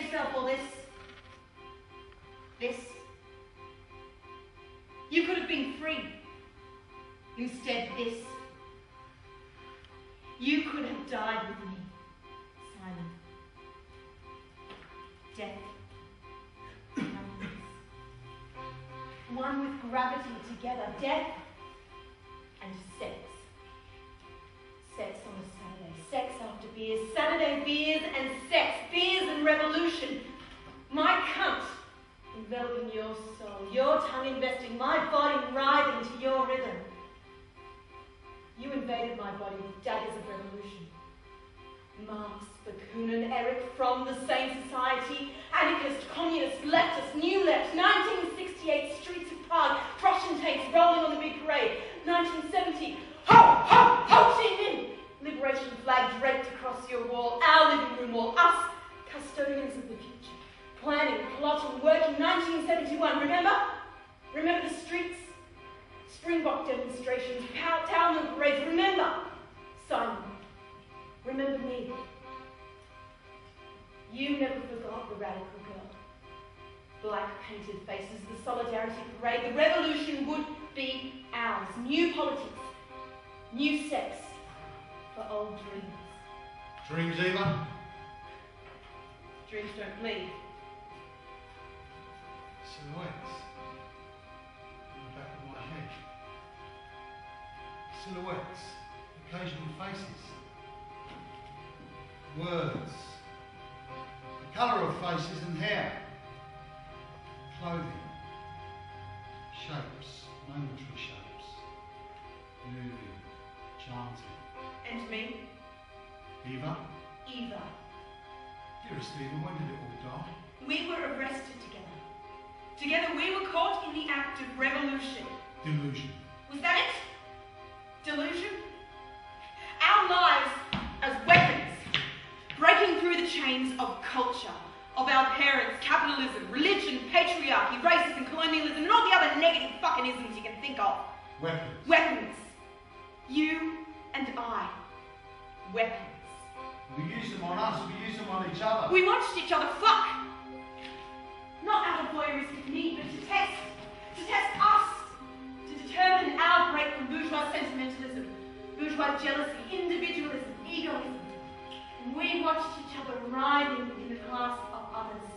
yourself all this. This. You could have been free. Instead, this. You could have died with me, Simon. Death. Nothingness. One with gravity together. Death and sex. Sex on a Saturday. Sex after beers. Saturday beers and sex. Beers and revolution. My cunt enveloping your soul. Your tongue investing. My body writhing to your rhythm. You invaded my body with daggers of revolution. Marx, Bakunin, Eric from the same society, anarchist, communist, leftist, new left, 1968 streets of Prague, Prussian tanks rolling on the big parade, 1970, ho, ho, ho, Chi Minh! Liberation flag draped across your wall, our living room wall, us, custodians of the future, planning, plotting, working, 1971, remember? Remember the streets? Springbok demonstrations, town parades, remember? Simon, remember me. You never forgot the radical girl. Black painted faces, the solidarity parade, the revolution would be ours. New politics, new sex, for old dreams. Dreams, Eva? Dreams don't bleed. Silhouettes. In the back of my head. Silhouettes. Occasional faces. Words. The colour of faces and hair. Clothing. Shapes. Momentary shapes. Moving. Chanting. And me? Eva? Eva. Dearest Eva, when did it all die? We were arrested together. Together we were caught in the act of revolution. Delusion. Was that it? Delusion? Our lives as weapons, breaking through the chains of culture, of our parents, capitalism, religion, patriarchy, racism, colonialism, and all the other negative fucking isms you can think of. Weapons. Weapons. You and I. Weapons. We use them on us, we use them on each other. We watched each other fuck. Not out of voyeuristic need, but to test us, to determine our break from bourgeois sentimentalism, bourgeois jealousy, individualism, egoism. And we watched each other writhing in the class of others.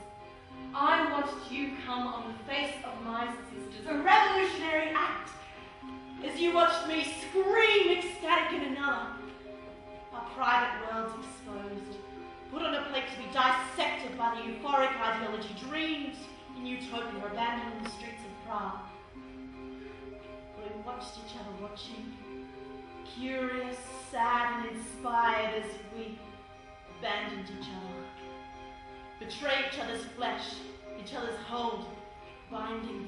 I watched you come on the face of my sisters, a revolutionary act, as you watched me scream ecstatic in another. Our private worlds exposed, put on a plate to be dissected by the euphoric ideology, dreamed in utopia, abandoned in the streets of Prague. We watched each other watching, curious, sad, and inspired as we abandoned each other, betrayed each other's flesh, each other's hold, binding.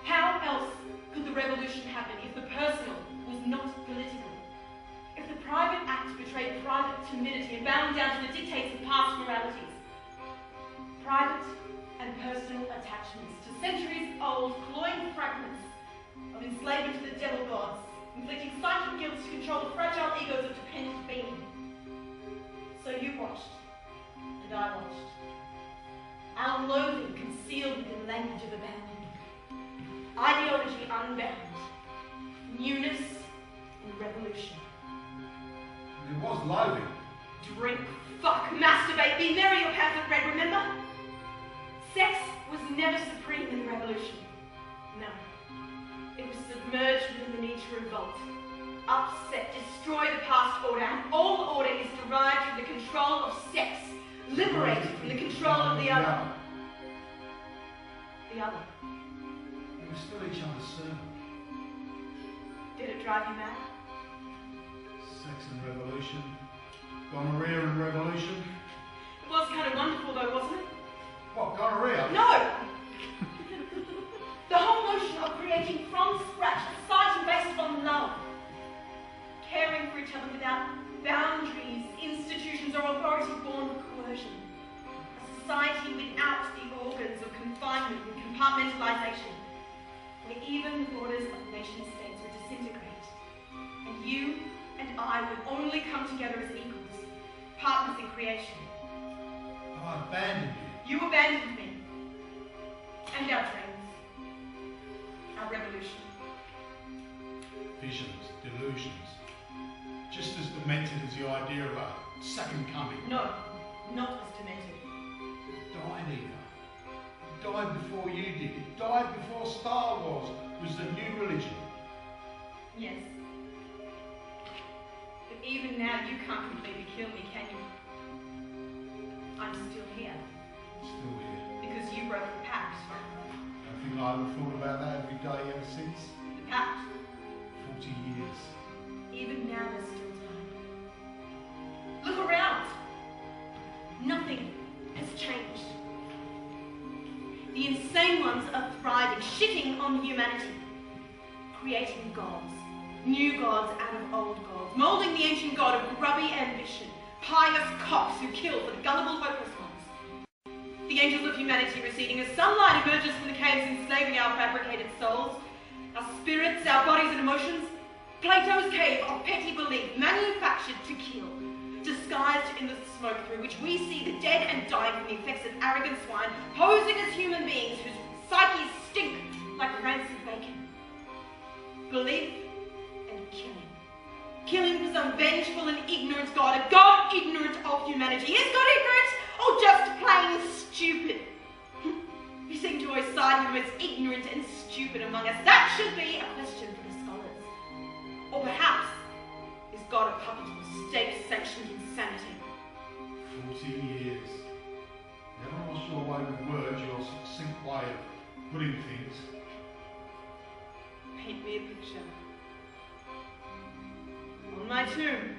How else could the revolution happen if the personal was not political? If the private act betrayed private timidity and bound down to the dictates of past moralities? Private and personal attachments to centuries-old cloying fragments of enslavement to the devil gods, inflicting psychic guilt to control the fragile egos of dependent being. So you watched, and I watched. Our loathing concealed within language of abandonment. Ideology unbound. Newness and revolution. It was loathing. Drink, fuck, masturbate, be merry or path of bread, remember? Sex was never supreme in the revolution. No. It was submerged within the need to revolt, upset, destroy the past order, and all order is derived from the control of sex, liberated from the control of the other. The other. We were still each other's servant. Did it drive you mad? Sex and revolution. Gonorrhea and revolution. It was kind of wonderful though, wasn't it? What, gonorrhea? No! The whole notion of creating from scratch a society based on love. Caring for each other without boundaries, institutions or authority born of coercion. A society without the organs of confinement and compartmentalization, where even the borders of nation states would disintegrate. And you and I would only come together as equals, partners in creation. I abandoned you. You abandoned me. And our dreams. Our revolution. Visions, delusions. Just as demented as the idea of a second coming. No, not as demented. It died, Eva. It died before you did. It died before Star Wars was the new religion. Yes. But even now, you can't completely kill me, can you? I'm still here. Still here. Because you broke the pact. I think I have thought about that every day ever since. The pact. 40 years. Even now, there's still time. Look around. Nothing has changed. The insane ones are thriving, shitting on humanity, creating gods, new gods out of old gods, moulding the ancient god of grubby ambition, pious cocks who kill for the gullible, hopeless ones. The angels of humanity receding as sunlight emerges from the caves, enslaving our fabricated souls, our spirits, our bodies and emotions. Plato's cave of petty belief, manufactured to kill, disguised in the smoke through which we see the dead and dying from the effects of arrogant swine, posing as human beings whose psyches stink like rancid bacon. Belief and killing. Killing for some vengeful and ignorant god, a god ignorant of humanity. Is God ignorant or just plain stupid? You seem to always side with the most ignorant and stupid among us. That should be a question for the scholars. Or perhaps, is God a puppet of state-sanctioned insanity? 40 years. Never lost your way with words, your succinct way of putting things. Paint me a picture. On my tomb,